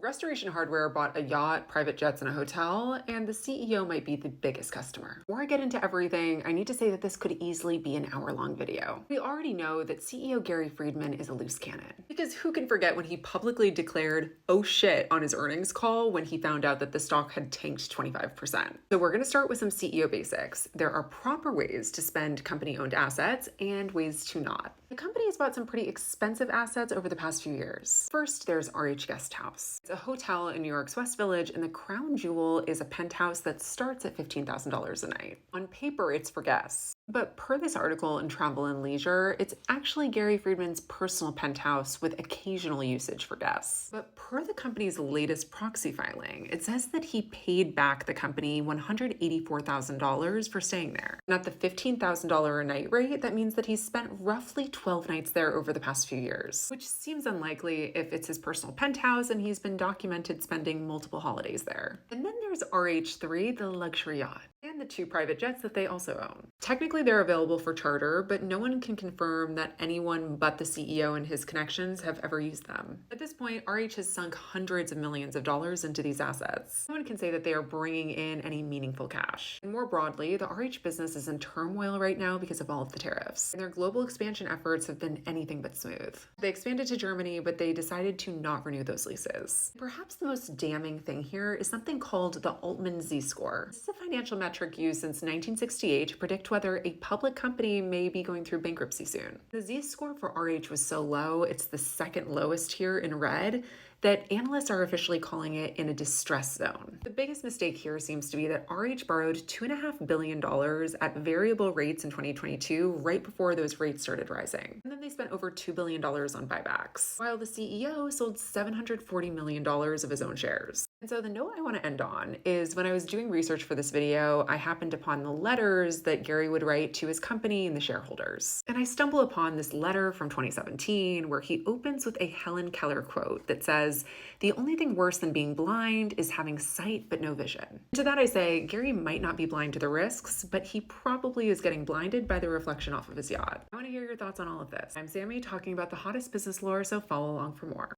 Restoration Hardware bought a yacht, private jets, and a hotel, and the CEO might be the biggest customer. Before I get into everything, I need to say that this could easily be an hour-long video. We already know that CEO Gary Friedman is a loose cannon. Because who can forget when he publicly declared, oh shit, on his earnings call when he found out that the stock had tanked 25%. So we're going to start with some CEO basics. There are proper ways to spend company-owned assets and ways to not. The company has bought some pretty expensive assets over the past few years. First, there's RH Guest House. It's a hotel in New York's West Village, and the crown jewel is a penthouse that starts at $15,000 a night. On paper, it's for guests. But per this article in Travel and Leisure, it's actually Gary Friedman's personal penthouse with occasional usage for guests. But per the company's latest proxy filing, it says that he paid back the company $184,000 for staying there. And at the $15,000 a night rate, that means that he's spent roughly 12 nights there over the past few years, which seems unlikely if it's his personal penthouse and he's been documented spending multiple holidays there. And then there's RH3, the luxury yacht, and the 2 private jets that they also own. Technically, they're available for charter, but no one can confirm that anyone but the CEO and his connections have ever used them. At this point, RH has sunk hundreds of millions of dollars into these assets. No one can say that they are bringing in any meaningful cash. And more broadly, the RH business is in turmoil right now because of all of the tariffs, and their global expansion efforts have been anything but smooth. They expanded to Germany, but they decided to not renew those leases. Perhaps the most damning thing here is something called the Altman Z-score. This is a financial metric used since 1968 to predict whether a public company may be going through bankruptcy soon. The Z-score for RH was so low, it's the second lowest here in red, that analysts are officially calling it in a distress zone. The biggest mistake here seems to be that RH borrowed $2.5 billion at variable rates in 2022, right before those rates started rising. And then they spent over $2 billion on buybacks, while the CEO sold $740 million of his own shares. And so the note I want to end on is when I was doing research for this video, I happened upon the letters that Gary would write to his company and the shareholders. And I stumble upon this letter from 2017 where he opens with a Helen Keller quote that says, "The only thing worse than being blind is having sight but no vision." To that I say, Gary might not be blind to the risks, but he probably is getting blinded by the reflection off of his yacht. I want to hear your thoughts on all of this. I'm Sammy, talking about the hottest business lore, so follow along for more.